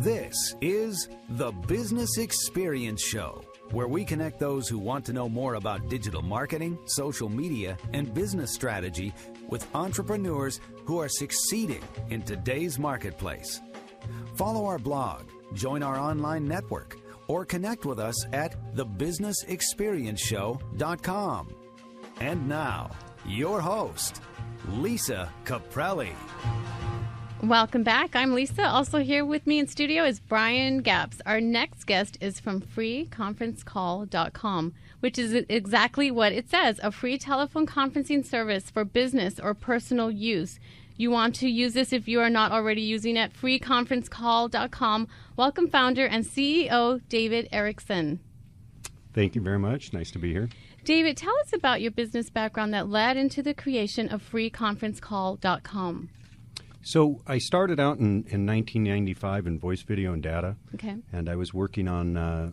This is the Business Experience Show, where we connect those who want to know more about digital marketing, social media, and business strategy with entrepreneurs who are succeeding in today's marketplace. Follow our blog, join our online network, or connect with us at thebusinessexperienceshow.com. And now, your host, Lisa Caprelli. Welcome back. I'm Lisa. Also here with me in studio is Brian Gapps. Our next guest is from FreeConferenceCallcom, which is exactly what it says, a free telephone conferencing service for business or personal use. You want to use this if you are not already using it, FreeConferenceCall.com. Welcome founder and CEO David Erickson. Thank you very much. Nice to be here. David, tell us about your business background that led into the creation of FreeConferenceCall.com. So I started out in 1995 in voice, video, and data. Okay. And I was working on a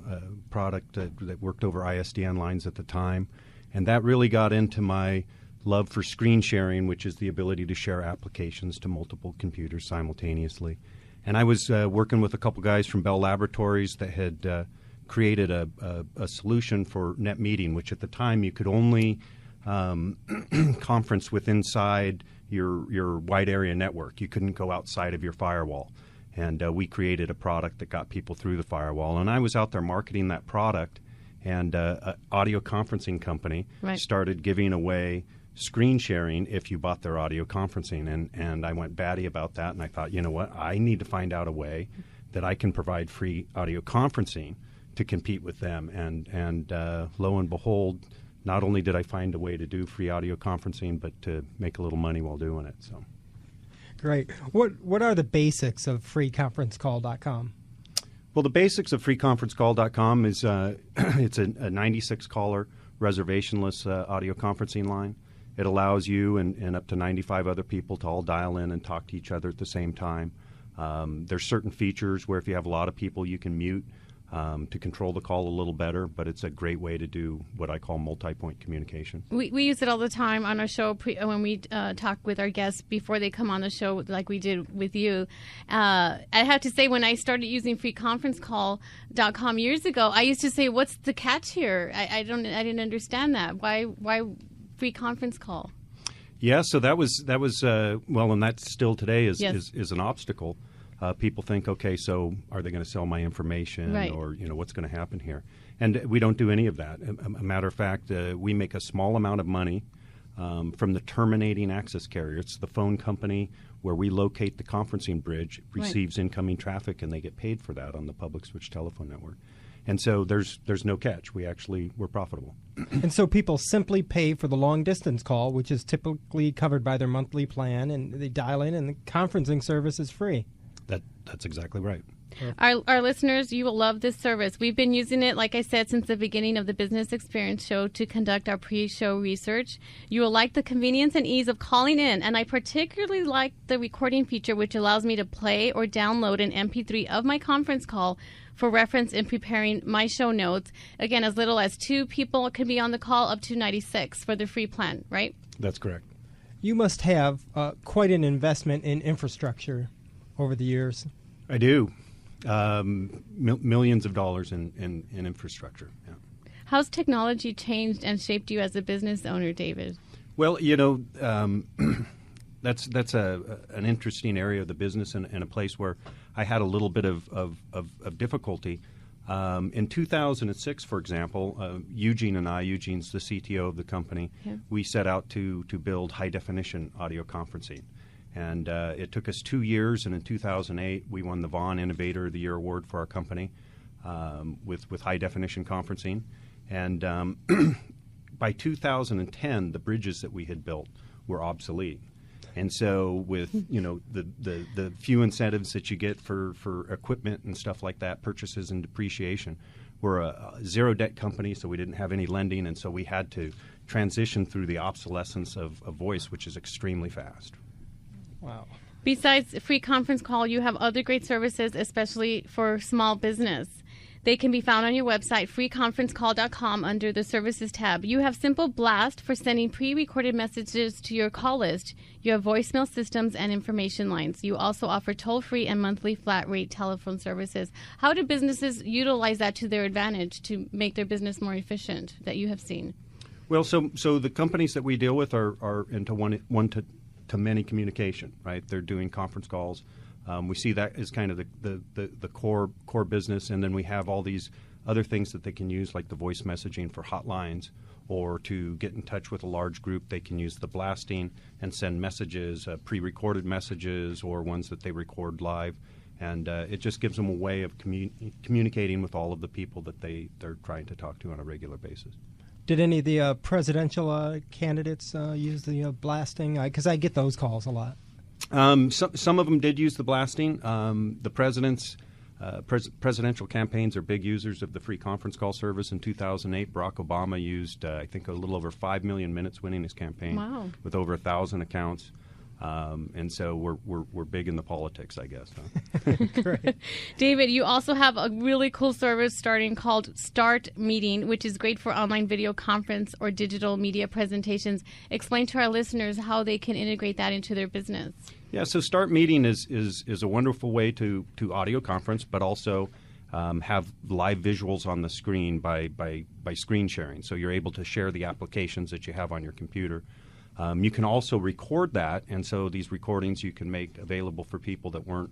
product that worked over ISDN lines at the time. And that really got into my love for screen sharing, which is the ability to share applications to multiple computers simultaneously. And I was working with a couple guys from Bell Laboratories that had created a solution for net meeting, which at the time you could only conference with inside your wide area network. You couldn't go outside of your firewall. And we created a product that got people through the firewall. And I was out there marketing that product, and an audio conferencing company started giving away screen sharing if you bought their audio conferencing. And I went batty about that, and I thought, you know what, I need to find out a way that I can provide free audio conferencing to compete with them. And lo and behold, not only did I find a way to do free audio conferencing, but to make a little money while doing it. So, great. What are the basics of FreeConferenceCall.com? Well, the basics of FreeConferenceCall.com is it's a 96-caller reservationless audio conferencing line. It allows you and up to 95 other people to all dial in and talk to each other at the same time. There's certain features where if you have a lot of people, you can mute to control the call a little better, but it's a great way to do what I call multi-point communication. We use it all the time on our show when we talk with our guests before they come on the show, like we did with you. I have to say, when I started using FreeConferenceCall.com years ago, I used to say, "What's the catch here?" I didn't understand that. Why free conference call? Yeah, so that was well, and that still today is an obstacle. People think, okay, so are they going to sell my information, or what's going to happen here? And we don't do any of that. A matter of fact, we make a small amount of money from the terminating access carrier. It's the phone company where we locate the conferencing bridge, receives incoming traffic, and they get paid for that on the public switch telephone network. And so there's no catch. We're profitable. And so people simply pay for the long distance call, which is typically covered by their monthly plan, and they dial in, and the conferencing service is free. That's exactly right. Our listeners, you will love this service. We've been using it, like I said, since the beginning of the Business Experience Show to conduct our pre-show research. You will like the convenience and ease of calling in, and I particularly like the recording feature, which allows me to play or download an MP3 of my conference call for reference in preparing my show notes. Again, as little as 2 people can be on the call, up to 96 for the free plan, right? That's correct. You must have quite an investment in infrastructure over the years. I do. Millions of dollars in infrastructure. Yeah. How's technology changed and shaped you as a business owner, David? Well, that's an interesting area of the business and a place where I had a little bit of difficulty. In 2006, for example, Eugene's the CTO of the company, we set out to build high-definition audio conferencing. And it took us 2 years, and in 2008, we won the Vaughan Innovator of the Year award for our company with high-definition conferencing. And by 2010, the bridges that we had built were obsolete. And so with, the few incentives that you get for equipment and stuff like that, purchases and depreciation, we're a zero-debt company, so we didn't have any lending, and so we had to transition through the obsolescence of voice, which is extremely fast. Wow. Besides free conference call, you have other great services, especially for small business. They can be found on your website, FreeConferenceCall.com, under the Services tab. You have Simple Blast for sending pre-recorded messages to your call list. You have voicemail systems and information lines. You also offer toll-free and monthly flat-rate telephone services. How do businesses utilize that to their advantage to make their business more efficient that you have seen? Well, so the companies that we deal with are into one-to-many communication, right? They're doing conference calls. We see that as kind of the core business, and then we have all these other things that they can use, like the voice messaging for hotlines, or to get in touch with a large group, they can use the blasting and send messages, pre-recorded messages, or ones that they record live, and it just gives them a way of communicating with all of the people that they're trying to talk to on a regular basis. Did any of the presidential candidates use the blasting? Because I get those calls a lot. Some of them did use the blasting. The presidential campaigns are big users of the free conference call service. In 2008, Barack Obama used, I think, a little over 5 million minutes winning his campaign. Wow. With over 1,000 accounts. And so we're big in the politics, I guess. Huh? Great. David, you also have a really cool service starting called StartMeeting, which is great for online video conference or digital media presentations. Explain to our listeners how they can integrate that into their business. Yeah, so StartMeeting is a wonderful way to audio conference, but also have live visuals on the screen by screen sharing. So you're able to share the applications that you have on your computer. You can also record that, and so these recordings you can make available for people that weren't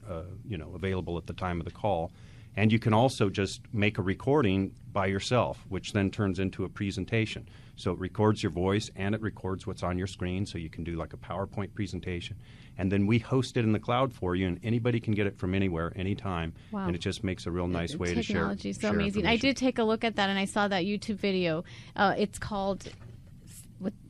available at the time of the call. And you can also just make a recording by yourself, which then turns into a presentation. So it records your voice and it records what's on your screen, so you can do like a PowerPoint presentation. And then we host it in the cloud for you, and anybody can get it from anywhere, anytime. Wow. And it just makes a real nice way to share. Technology is so amazing. I did take a look at that, and I saw that YouTube video. It's called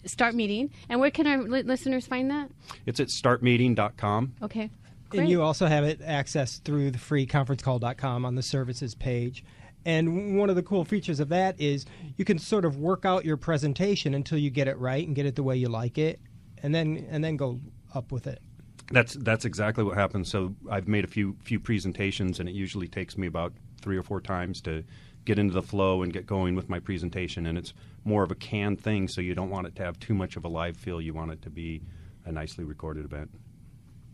StartMeeting. And where can our listeners find that? It's at startmeeting.com. Okay. Great. And you also have it accessed through the FreeConferenceCall.com on the services page. And one of the cool features of that is you can sort of work out your presentation until you get it right and get it the way you like it, and then go up with it. That's exactly what happens. So I've made a few presentations, and it usually takes me about 3 or 4 times to get into the flow and get going with my presentation. And it's more of a canned thing, so you don't want it to have too much of a live feel. You want it to be a nicely recorded event.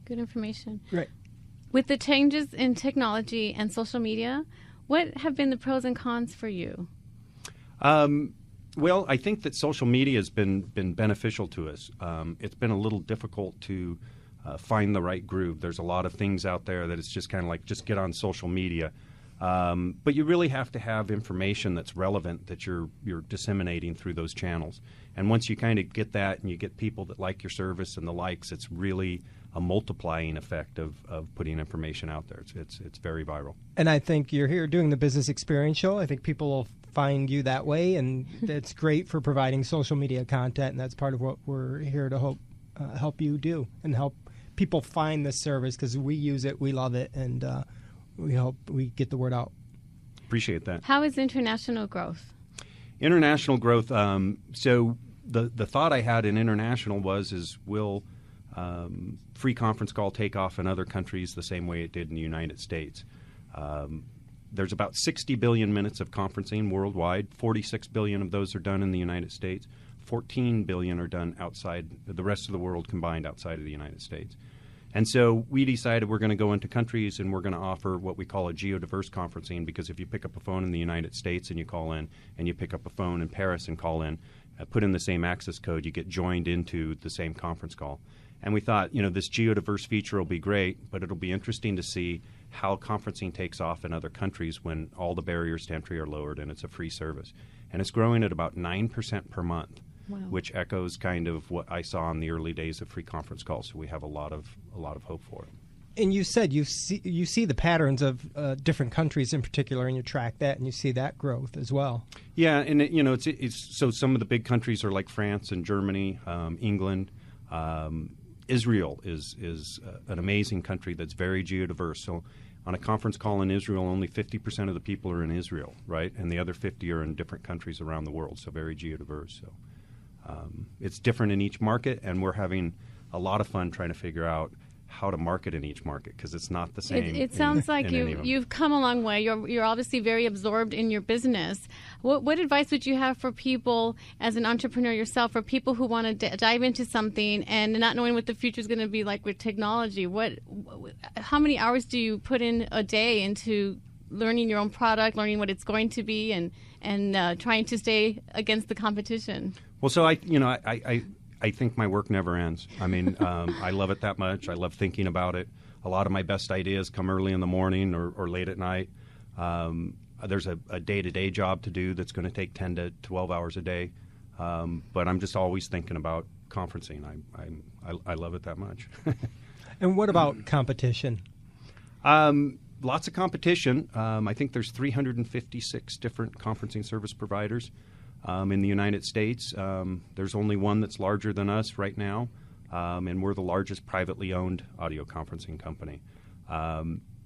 Good information. Right. With the changes in technology and social media, what have been the pros and cons for you? Well, I think that social media has been beneficial to us. It's been a little difficult to find the right groove. There's a lot of things out there that it's just kind of like, just get on social media. But you really have to have information that's relevant that you're disseminating through those channels. And once you kind of get that and you get people that like your service and the likes, it's really a multiplying effect of putting information out there. It's very viral. And I think you're here doing the Business Experience Show. I think people will find you that way, and it's great for providing social media content, and that's part of what we're here to help you do and help people find this service, because we use it, we love it, and we hope we get the word out. Appreciate that. How is international growth? International growth. So the thought I had in international was will free conference call take off in other countries the same way it did in the United States? There's about 60 billion minutes of conferencing worldwide. 46 billion of those are done in the United States. 14 billion are done outside, the rest of the world combined outside of the United States. And so we decided we're going to go into countries and we're going to offer what we call a geodiverse conferencing, because if you pick up a phone in the United States and you call in, and you pick up a phone in Paris and call in, put in the same access code, you get joined into the same conference call. And we thought, this geodiverse feature will be great, but it'll be interesting to see how conferencing takes off in other countries when all the barriers to entry are lowered and it's a free service. And it's growing at about 9% per month. Wow. Which echoes kind of what I saw in the early days of free conference calls. So we have a lot of hope for it. And you said you see the patterns of different countries in particular, and you track that, and you see that growth as well. Yeah, and it's so some of the big countries are like France and Germany, England. Israel is an amazing country that's very geodiverse. So on a conference call in Israel, only 50% of the people are in Israel, right? And the other 50 are in different countries around the world. So very geodiverse. So. It's different in each market, and we're having a lot of fun trying to figure out how to market in each market, because it's not the same. It sounds like you've come a long way. You're obviously very absorbed in your business. What advice would you have for people as an entrepreneur yourself, for people who want to dive into something and not knowing what the future is going to be like with technology? How many hours do you put in a day into learning your own product, learning what it's going to be, and trying to stay against the competition? Well, so I think my work never ends. I mean, I love it that much. I love thinking about it. A lot of my best ideas come early in the morning or late at night. There's a day-to-day job to do that's going to take 10 to 12 hours a day. But I'm just always thinking about conferencing. I love it that much. And what about competition? Lots of competition. I think there's 356 different conferencing service providers. In the United States, there's only one that's larger than us right now, and we're the largest privately owned audio conferencing company.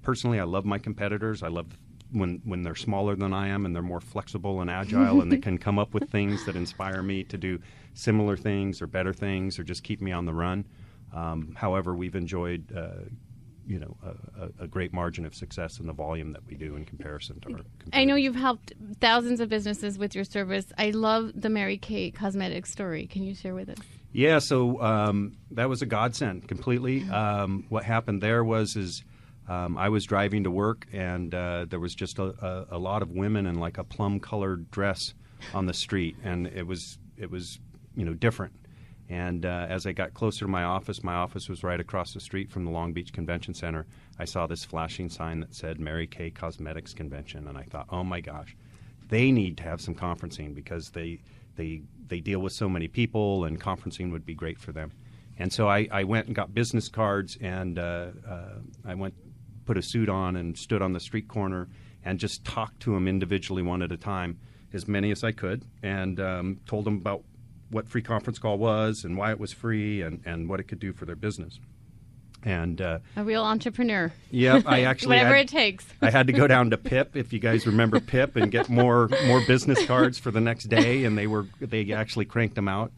Personally, I love my competitors. I love when they're smaller than I am and they're more flexible and agile and they can come up with things that inspire me to do similar things or better things or just keep me on the run. However, we've enjoyed a great margin of success in the volume that we do in comparison to our competitors. I know you've helped thousands of businesses with your service. I love the Mary Kay Cosmetics story. Can you share with us? Yeah, so that was a godsend completely. What happened there was I was driving to work, and there was just a lot of women in like a plum-colored dress on the street, and it was different. And as I got closer to my office was right across the street from the Long Beach Convention Center. I saw this flashing sign that said Mary Kay Cosmetics Convention, and I thought, oh my gosh, they need to have some conferencing because they deal with so many people, and conferencing would be great for them. And so I went and got business cards, and I put a suit on and stood on the street corner and just talked to them individually one at a time, as many as I could, and told them about what Free Conference Call was and why it was free and what it could do for their business. And a real entrepreneur. Yeah, I actually whatever it takes. I had to go down to PIP, if you guys remember PIP, and get more business cards for the next day, and they actually cranked them out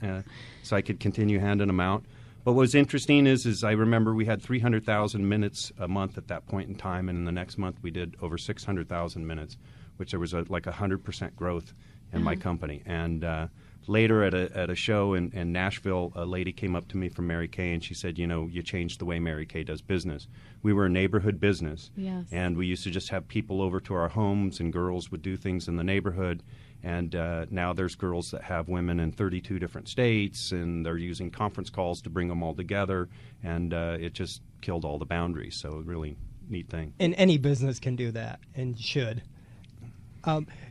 so I could continue handing them out. But what was interesting is I remember we had 300,000 minutes a month at that point in time, and in the next month we did over 600,000 minutes, which there was like 100% growth in my company. And later at a show in Nashville, a lady came up to me from Mary Kay, and she said, you changed the way Mary Kay does business. We were a neighborhood business, yes, and we used to just have people over to our homes, and girls would do things in the neighborhood. And now there's girls that have women in 32 different states, and they're using conference calls to bring them all together, and it just killed all the boundaries. So really neat thing. And any business can do that and should.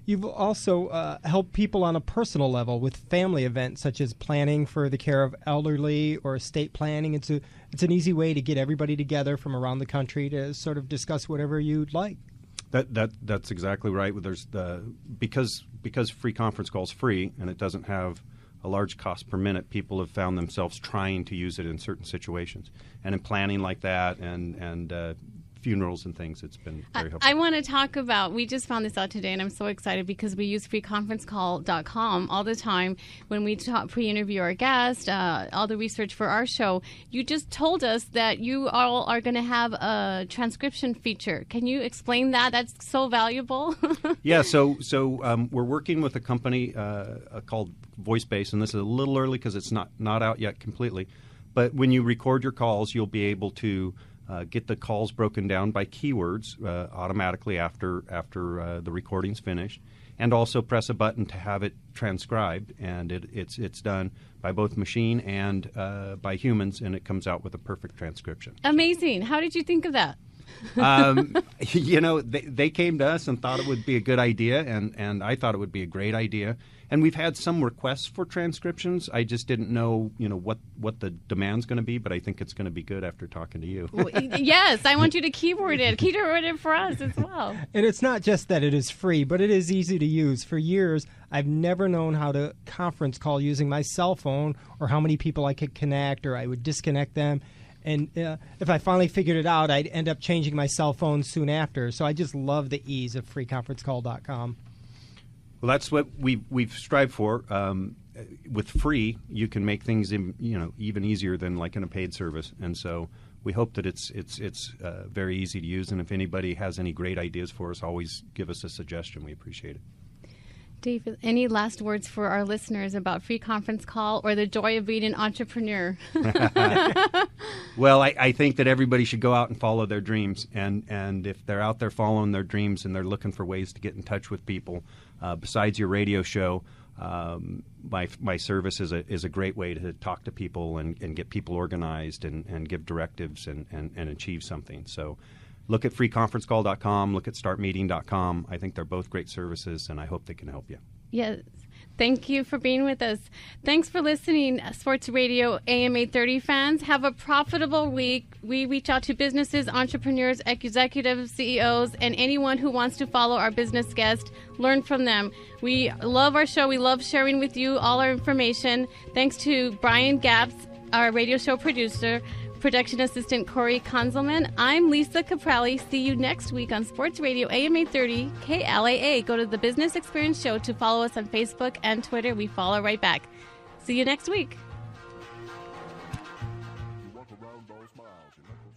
You've also helped people on a personal level with family events such as planning for the care of elderly or estate planning. It's an easy way to get everybody together from around the country to sort of discuss whatever you'd like. That's exactly right. There's because Free Conference Call is free and it doesn't have a large cost per minute, people have found themselves trying to use it in certain situations. And in planning like that and funerals and things, it's been very helpful. I want to talk about, we just found this out today, and I'm so excited because we use FreeConferenceCall.com all the time when we pre-interview our guest, all the research for our show. You just told us that you all are going to have a transcription feature. Can you explain that? That's so valuable. Yeah, so we're working with a company called VoiceBase, and this is a little early because it's not out yet completely. But when you record your calls, you'll be able to get the calls broken down by keywords automatically after the recording's finished, and also press a button to have it transcribed. And it's done by both machine and by humans, and it comes out with a perfect transcription. Amazing. How did you think of that? They came to us and thought it would be a good idea, and I thought it would be a great idea. And we've had some requests for transcriptions. I just didn't know, what the demand's going to be, but I think it's going to be good after talking to you. Yes, I want you to keyword it for us as well. And it's not just that it is free, but it is easy to use. For years, I've never known how to conference call using my cell phone or how many people I could connect, or I would disconnect them. And if I finally figured it out, I'd end up changing my cell phone soon after. So I just love the ease of FreeConferenceCall.com. Well, that's what we've strived for. with free, you can make things even easier than like in a paid service. And so we hope that it's very easy to use. And if anybody has any great ideas for us, always give us a suggestion. We appreciate it. Dave, any last words for our listeners about Free Conference Call or the joy of being an entrepreneur? Well, I think that everybody should go out and follow their dreams. And if they're out there following their dreams and they're looking for ways to get in touch with people, besides your radio show, my service is a great way to talk to people and get people organized and give directives and achieve something. So look at FreeConferenceCall.com, look at StartMeeting.com. I think they're both great services, and I hope they can help you. Yes. Thank you for being with us. Thanks for listening, Sports Radio AM 830 fans. Have a profitable week. We reach out to businesses, entrepreneurs, executives, CEOs, and anyone who wants to follow our business guest. Learn from them. We love our show. We love sharing with you all our information. Thanks to Brian Gaps, our radio show producer, production assistant Corey Konzelman. I'm Lisa Caprelli. See you next week on Sports Radio AM 830 KLAA. Go to the Business Experience Show to follow us on Facebook and Twitter. We follow right back. See you next week. You walk around those miles, your knuckles